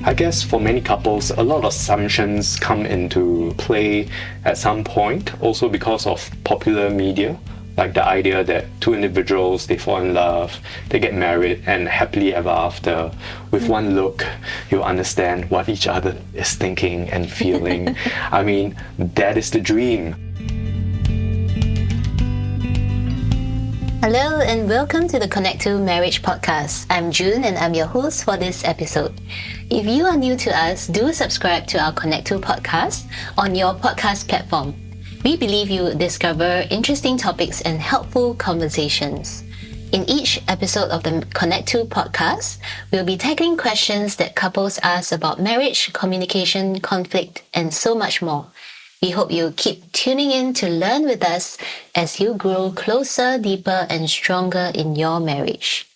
I guess for many couples, a lot of assumptions come into play at some point, also because of popular media, like the idea that two individuals, they fall in love, they get married, and happily ever after. With one look, you'll understand what each other is thinking and feeling. I mean, that is the dream. Hello and welcome to the Connect to Marriage podcast. I'm June and I'm your host for this episode. If you are new to us, do subscribe to our Connect to podcast on your podcast platform. We believe you will discover interesting topics and helpful conversations. In each episode of the Connect to podcast, we'll be tackling questions that couples ask about marriage, communication, conflict, and so much more. We hope you keep tuning in to learn with us as you grow closer, deeper, and stronger in your marriage.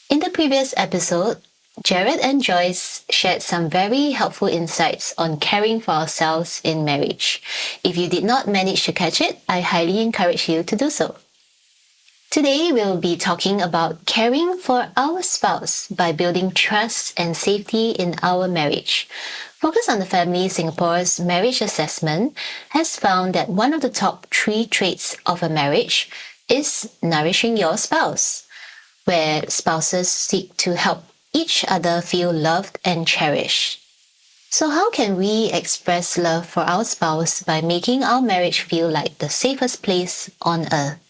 In the previous episode, Jared and Joyce shared some very helpful insights on caring for ourselves in marriage. If you did not manage to catch it, I highly encourage you to do so. Today, we'll be talking about caring for our spouse by building trust and safety in our marriage. Focus on the Family Singapore's marriage assessment has found that one of the top 3 traits of a marriage is nourishing your spouse, where spouses seek to help each other feel loved and cherished. So how can we express love for our spouse by making our marriage feel like the safest place on earth?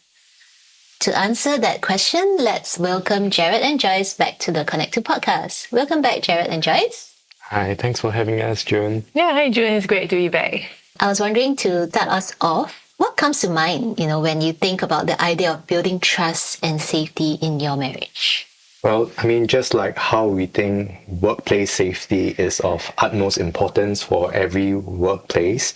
To answer that question, let's welcome Jared and Joyce back to the Connect to podcast. Welcome back, Jared and Joyce. Hi, thanks for having us, June. Yeah, hi June, it's great to be back. I was wondering, to start us off, what comes to mind, when you think about the idea of building trust and safety in your marriage? Well, just like how we think workplace safety is of utmost importance for every workplace,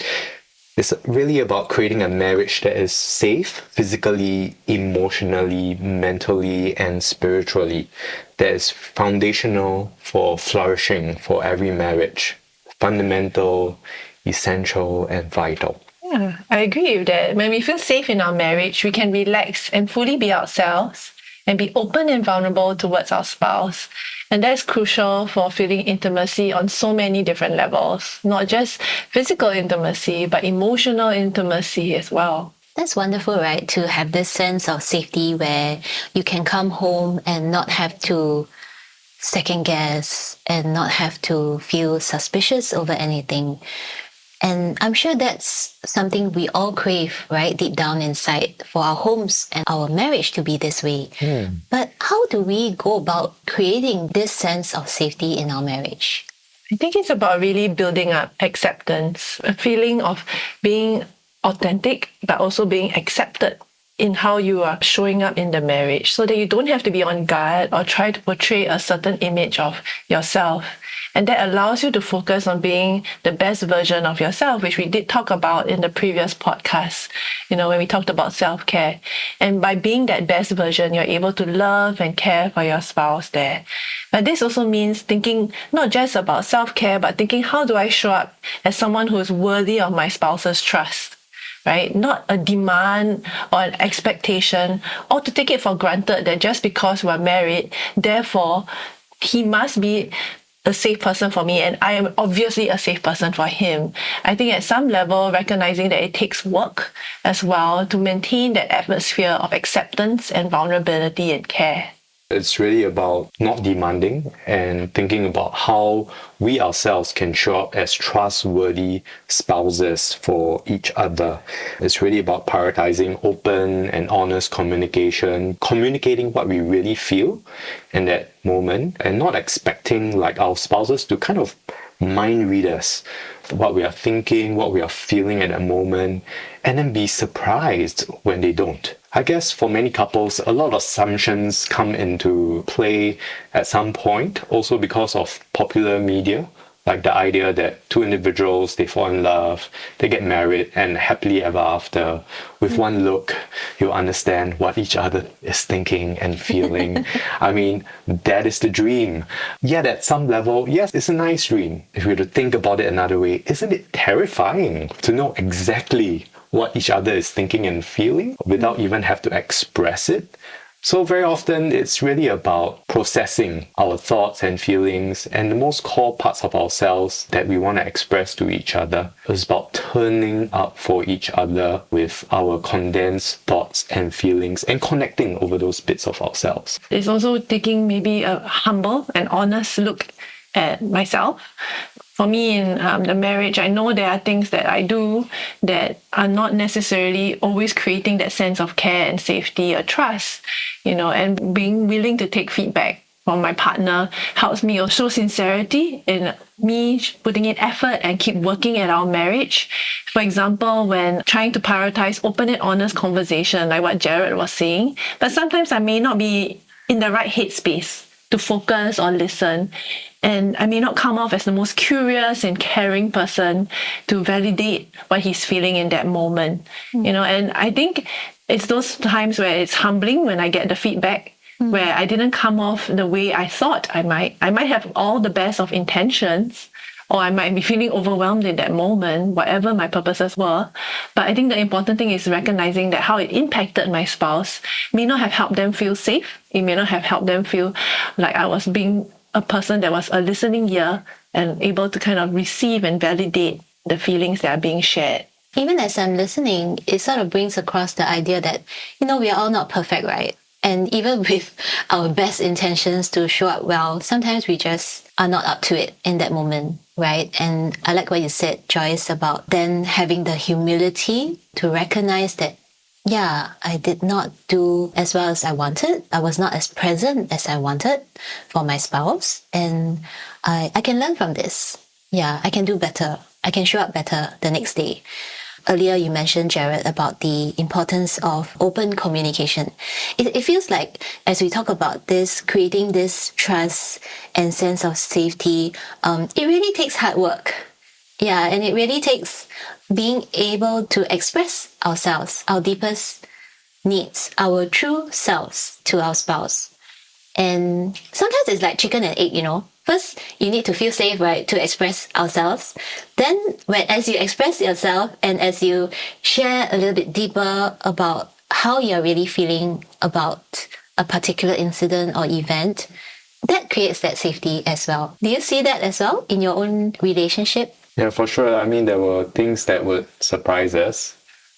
it's really about creating a marriage that is safe physically, emotionally, mentally, and spiritually. That is foundational for flourishing for every marriage. Fundamental, essential, and vital. Yeah, I agree with that. When we feel safe in our marriage, we can relax and fully be ourselves and be open and vulnerable towards our spouse. And that's crucial for feeling intimacy on so many different levels, not just physical intimacy, but emotional intimacy as well. That's wonderful, right? To have this sense of safety where you can come home and not have to second guess and not have to feel suspicious over anything. And I'm sure that's something we all crave, right? Deep down inside, for our homes and our marriage to be this way. But how do we go about creating this sense of safety in our marriage? I think it's about really building up acceptance, a feeling of being authentic, but also being accepted in how you are showing up in the marriage, so that you don't have to be on guard or try to portray a certain image of yourself. And that allows you to focus on being the best version of yourself, which we did talk about in the previous podcast, when we talked about self-care. And by being that best version, you're able to love and care for your spouse there. But this also means thinking not just about self-care, but thinking, how do I show up as someone who is worthy of my spouse's trust? Right? Not a demand or an expectation, or to take it for granted that just because we're married, therefore, he must be a safe person for me and I am obviously a safe person for him. I think at some level, recognizing that it takes work as well to maintain that atmosphere of acceptance and vulnerability and care. It's really about not demanding and thinking about how we ourselves can show up as trustworthy spouses for each other. It's really about prioritizing open and honest communication, communicating what we really feel in that moment, and not expecting our spouses to kind of mind read us, what we are thinking, what we are feeling at that moment, and then be surprised when they don't. I guess for many couples, a lot of assumptions come into play at some point, also because of popular media, like the idea that two individuals, they fall in love, they get married, and happily ever after. With one look, you'll understand what each other is thinking and feeling. That is the dream. Yet at some level, yes, it's a nice dream. If we were to think about it another way, isn't it terrifying to know exactly what each other is thinking and feeling without even have to express it? So very often it's really about processing our thoughts and feelings and the most core parts of ourselves that we want to express to each other. It's about turning up for each other with our condensed thoughts and feelings and connecting over those bits of ourselves. It's also taking maybe a humble and honest look at myself. For me in the marriage, I know there are things that I do that are not necessarily always creating that sense of care and safety or trust, and being willing to take feedback from my partner helps me show sincerity in me putting in effort and keep working at our marriage. For example, when trying to prioritize open and honest conversation, like what Jared was saying, but sometimes I may not be in the right headspace to focus or listen. And I may not come off as the most curious and caring person to validate what he's feeling in that moment. And I think it's those times where it's humbling when I get the feedback, where I didn't come off the way I thought I might. I might have all the best of intentions, or I might be feeling overwhelmed in that moment, whatever my purposes were. But I think the important thing is recognizing that how it impacted my spouse may not have helped them feel safe. It may not have helped them feel like I was being a person that was a listening ear and able to kind of receive and validate the feelings that are being shared. Even as I'm listening, it sort of brings across the idea that, we are all not perfect, right? And even with our best intentions to show up well, sometimes we just are not up to it in that moment, right? And I like what you said, Joyce, about then having the humility to recognize that, I did not do as well as I wanted. I was not as present as I wanted for my spouse. And I can learn from this. I can do better. I can show up better the next day. Earlier, you mentioned, Jared, about the importance of open communication. It feels like, as we talk about this, creating this trust and sense of safety, it really takes hard work. And it really takes being able to express ourselves, our deepest needs, our true selves to our spouse. And sometimes it's like chicken and egg, First, you need to feel safe, right, to express ourselves. Then, as you express yourself and as you share a little bit deeper about how you're really feeling about a particular incident or event, that creates that safety as well. Do you see that as well in your own relationship? Yeah, for sure. I mean, there were things that would surprise us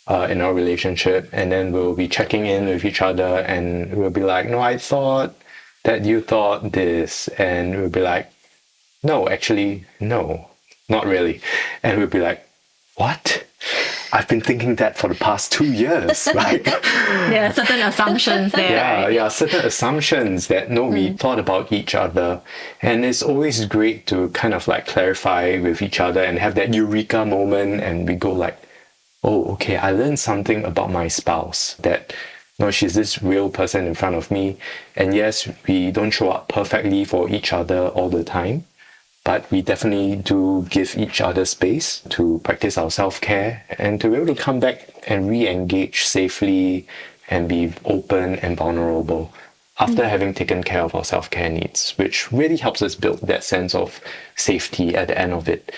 in our relationship, and then we'll be checking in with each other and we'll be like, no, I thought that you thought this, and we'll be like, no, actually, no, not really. And we'll be like, what? I've been thinking that for the past 2 years, right? There are certain assumptions there. Yeah, certain assumptions that we thought about each other. And it's always great to kind of like clarify with each other and have that eureka moment, and we go like, oh, okay, I learned something about my spouse, that she's this real person in front of me. And yes, we don't show up perfectly for each other all the time, but we definitely do give each other space to practice our self-care and to be able to come back and re-engage safely and be open and vulnerable after having taken care of our self-care needs, which really helps us build that sense of safety at the end of it.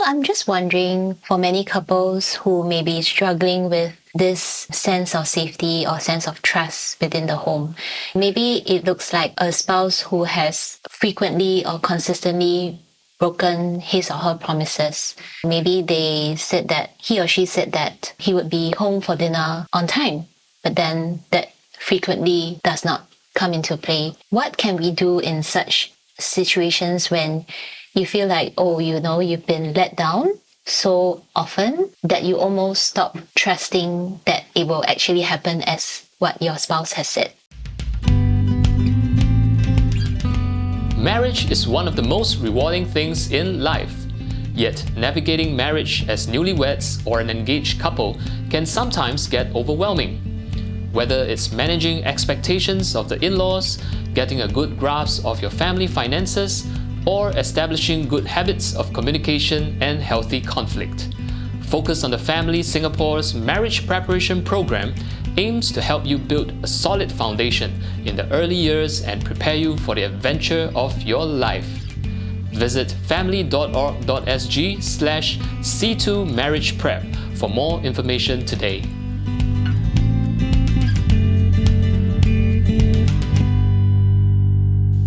I'm just wondering, for many couples who may be struggling with this sense of safety or sense of trust within the home, maybe it looks like a spouse who has frequently or consistently broken his or her promises. Maybe he or she said that he would be home for dinner on time, but then that frequently does not come into play. What can we do in such situations when you feel like, you've been let down so often that you almost stop trusting that it will actually happen as what your spouse has said? Marriage is one of the most rewarding things in life. Yet, navigating marriage as newlyweds or an engaged couple can sometimes get overwhelming. Whether it's managing expectations of the in-laws, getting a good grasp of your family finances, or establishing good habits of communication and healthy conflict. Focus on the Family Singapore's Marriage Preparation Program aims to help you build a solid foundation in the early years and prepare you for the adventure of your life. Visit family.org.sg/C2 Marriage Prep for more information today.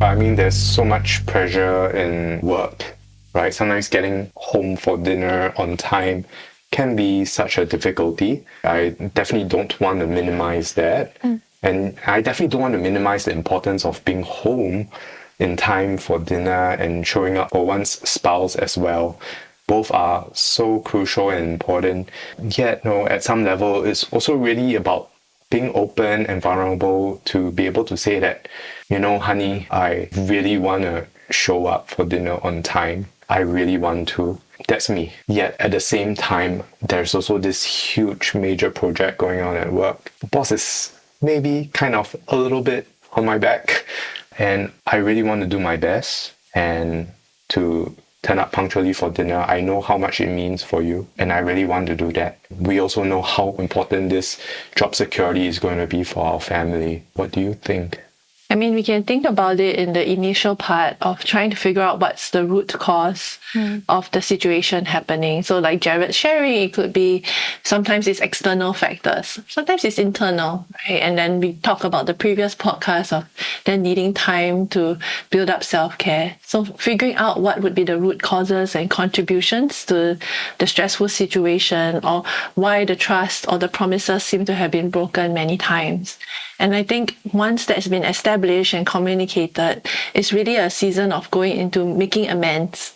I mean, there's so much pressure in work, right? Sometimes getting home for dinner on time can be such a difficulty. I definitely don't want to minimize that. And I definitely don't want to minimize the importance of being home in time for dinner and showing up for one's spouse as well. Both are so crucial and important. Yet, at some level, it's also really about being open and vulnerable to be able to say that, honey, I really want to show up for dinner on time. I really want to. That's me. Yet at the same time, there's also this huge major project going on at work. The boss is maybe kind of a little bit on my back, and I really want to do my best and to turn up punctually for dinner. I know how much it means for you, and I really want to do that. We also know how important this job security is going to be for our family. What do you think? I mean, we can think about it in the initial part of trying to figure out what's the root cause of the situation happening. So like Jared's sharing, it could be sometimes it's external factors, sometimes it's internal, right? And then we talk about the previous podcast of then needing time to build up self-care. So figuring out what would be the root causes and contributions to the stressful situation, or why the trust or the promises seem to have been broken many times. And I think once that's been established and communicated, it's really a season of going into making amends.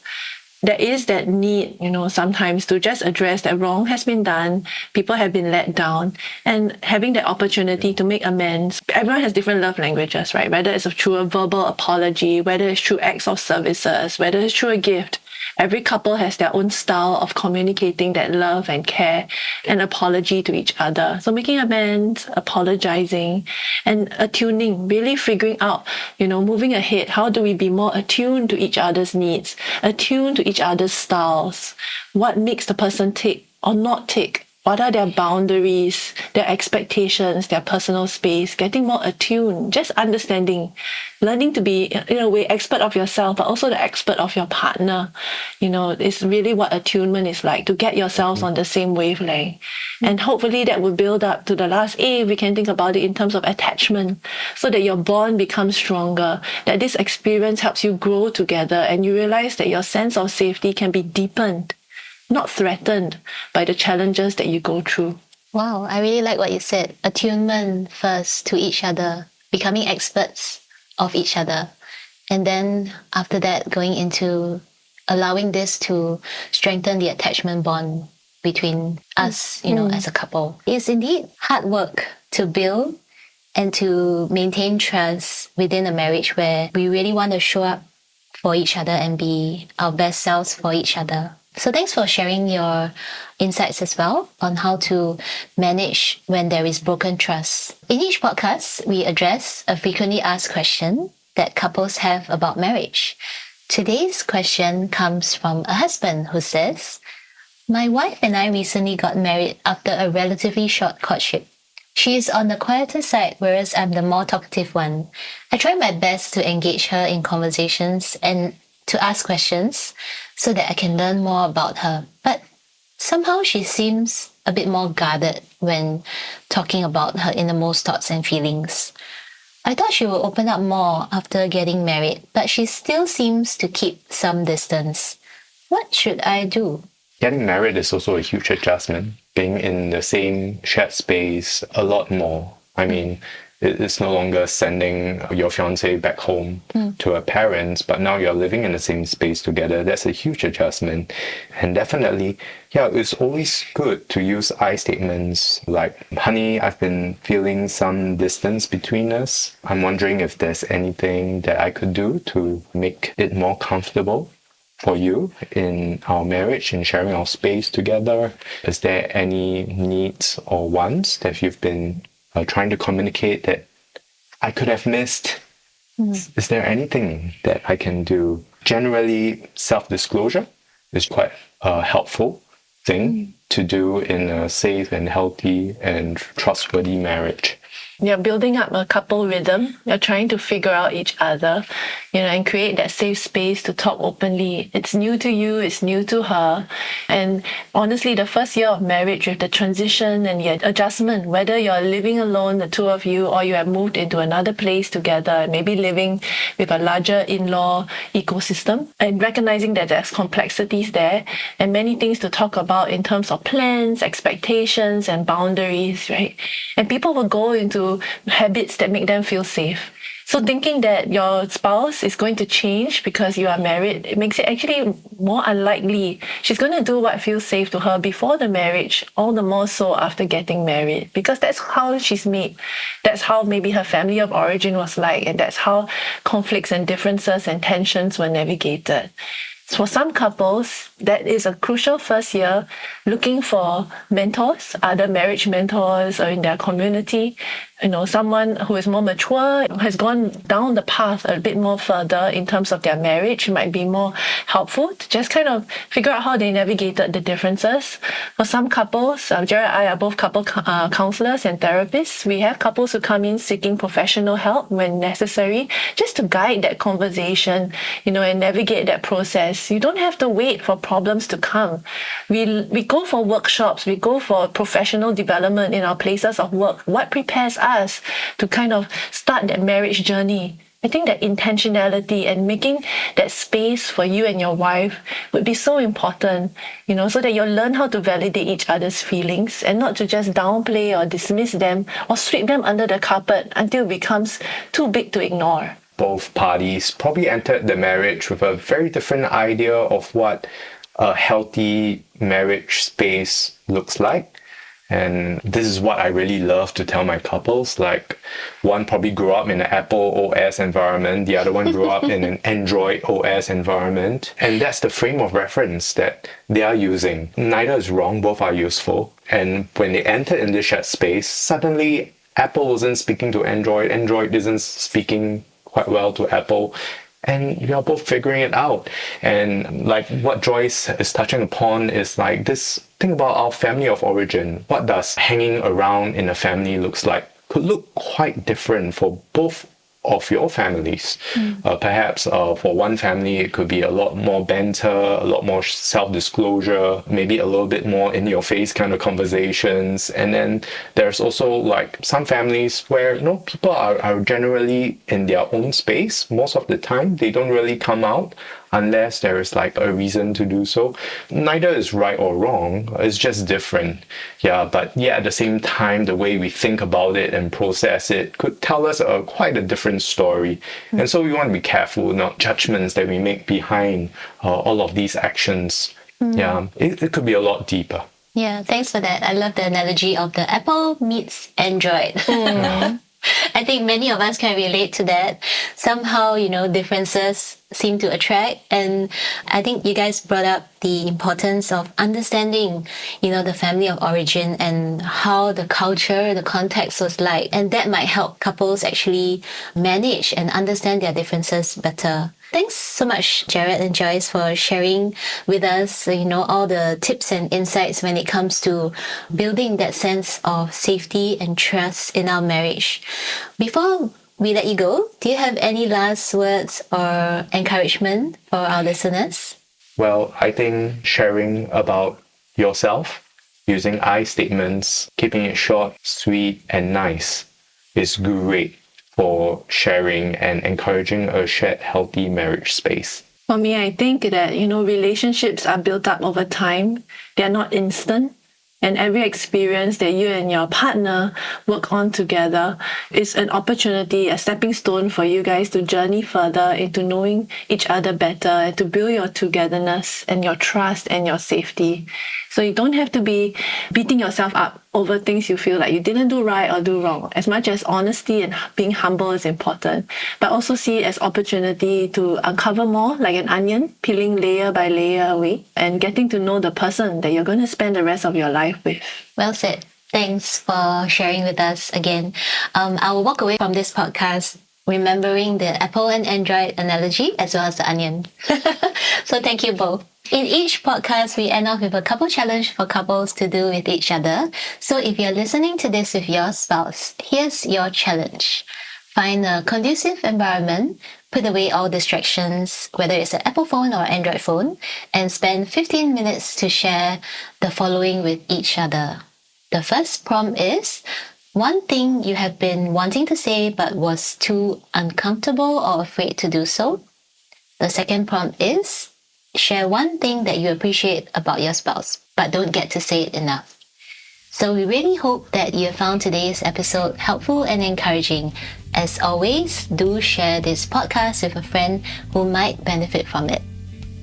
There is that need, sometimes to just address that wrong has been done, people have been let down, and having that opportunity to make amends. Everyone has different love languages, right? Whether it's through a verbal apology, whether it's through acts of services, whether it's through a gift. Every couple has their own style of communicating that love and care and apology to each other. So making amends, apologizing, and attuning, really figuring out, moving ahead, how do we be more attuned to each other's needs, attuned to each other's styles? What makes the person tick or not tick? What are their boundaries, their expectations, their personal space? Getting more attuned, just understanding, learning to be, in a way, expert of yourself, but also the expert of your partner. It's really what attunement is like, to get yourselves on the same wavelength. And hopefully that will build up to the last A. We can think about it in terms of attachment, so that your bond becomes stronger, that this experience helps you grow together, and you realize that your sense of safety can be deepened, not threatened by the challenges that you go through. Wow, I really like what you said. Attunement first to each other, becoming experts of each other. And then after that, going into allowing this to strengthen the attachment bond between us, as a couple. It's indeed hard work to build and to maintain trust within a marriage where we really want to show up for each other and be our best selves for each other. So thanks for sharing your insights as well on how to manage when there is broken trust. In each podcast, we address a frequently asked question that couples have about marriage. Today's question comes from a husband who says, "My wife and I recently got married after a relatively short courtship. She is on the quieter side, whereas I'm the more talkative one. I try my best to engage her in conversations and to ask questions so that I can learn more about her. But somehow she seems a bit more guarded when talking about her innermost thoughts and feelings. I thought she would open up more after getting married, but she still seems to keep some distance. What should I do?" Getting married is also a huge adjustment. Being in the same shared space a lot more. I mean, it's no longer sending your fiancé back home to her parents, but now you're living in the same space together. That's a huge adjustment. And definitely, it's always good to use I statements like, "Honey, I've been feeling some distance between us. I'm wondering if there's anything that I could do to make it more comfortable for you in our marriage, in sharing our space together. Is there any needs or wants that you've been trying to communicate that I could have missed? Is there anything that I can do?" Generally, self-disclosure is quite a helpful thing to do in a safe and healthy and trustworthy marriage. You're building up a couple rhythm. You're trying to figure out each other, and create that safe space to talk openly. It's new to you, it's new to her. And honestly, the first year of marriage with the transition and the adjustment, whether you're living alone, the two of you, or you have moved into another place together, maybe living with a larger in-law ecosystem, and recognizing that there's complexities there and many things to talk about in terms of plans, expectations, and boundaries, right? And people will go into habits that make them feel safe. So thinking that your spouse is going to change because you are married, it makes it actually more unlikely. She's going to do what feels safe to her before the marriage, all the more so after getting married, because that's how she's made. That's how maybe her family of origin was like, and that's how conflicts and differences and tensions were navigated. For some couples, that is a crucial first year, looking for mentors, other marriage mentors or in their community, someone who is more mature, has gone down the path a bit more further in terms of their marriage, might be more helpful to just kind of figure out how they navigated the differences. For some couples, Jared and I are both couple counselors and therapists. We have couples who come in seeking professional help when necessary, just to guide that conversation, and navigate that process. You don't have to wait for problems to come. We go for workshops, we go for professional development in our places of work. What prepares us to kind of start that marriage journey? I think that intentionality and making that space for you and your wife would be so important, so that you'll learn how to validate each other's feelings and not to just downplay or dismiss them or sweep them under the carpet until it becomes too big to ignore. Both parties probably entered the marriage with a very different idea of what a healthy marriage space looks like. And this is what I really love to tell my couples. Like, one probably grew up in an Apple OS environment, the other one grew up in an Android OS environment. And that's the frame of reference that they are using. Neither is wrong, both are useful. And when they entered in this shared space, suddenly Apple wasn't speaking to Android, Android isn't speaking quite well to Apple, and you are both figuring it out. And like what Joyce is touching upon is like this thing about our family of origin. What does hanging around in a family looks like could look quite different for both of your families. Perhaps for one family, it could be a lot more banter, a lot more self-disclosure, maybe a little bit more in-your-face kind of conversations. And then there's also like some families where people are generally in their own space most of the time. They don't really come out unless there is like a reason to do so. Neither is right or wrong, it's just different. But at the same time, the way we think about it and process it could tell us quite a different story. And so we want to be careful, not judgments that we make behind all of these actions. It could be a lot deeper. Yeah, thanks for that. I love the analogy of the Apple meets Android. I think many of us can relate to that. Somehow, differences seem to attract. And I think you guys brought up the importance of understanding, the family of origin and how the culture, the context was like. And that might help couples actually manage and understand their differences better. Thanks so much, Jared and Joyce, for sharing with us, all the tips and insights when it comes to building that sense of safety and trust in our marriage. Before we let you go, do you have any last words or encouragement for our listeners? Well, I think sharing about yourself, using I statements, keeping it short, sweet, and nice is great for sharing and encouraging a shared healthy marriage space. For me, I think that, relationships are built up over time. They're not instant. And every experience that you and your partner work on together is an opportunity, a stepping stone for you guys to journey further into knowing each other better and to build your togetherness and your trust and your safety. So you don't have to be beating yourself up over things you feel like you didn't do right or do wrong. As much as honesty and being humble is important, but also see it as opportunity to uncover more, like an onion, peeling layer by layer away and getting to know the person that you're going to spend the rest of your life with. Well said. Thanks for sharing with us again. I will walk away from this podcast remembering the Apple and Android analogy as well as the onion. So thank you both. In each podcast, we end off with a couple challenge for couples to do with each other. So if you're listening to this with your spouse, here's your challenge. Find a conducive environment, put away all distractions, whether it's an Apple phone or Android phone, and spend 15 minutes to share the following with each other. The first prompt is one thing you have been wanting to say but was too uncomfortable or afraid to do so. The second prompt is share one thing that you appreciate about your spouse but don't get to say it enough. So we really hope that you found today's episode helpful and encouraging. As always, do share this podcast with a friend who might benefit from it.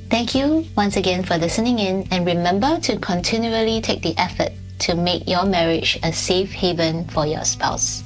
Thank you once again for listening in, and remember to continually take the effort to make your marriage a safe haven for your spouse.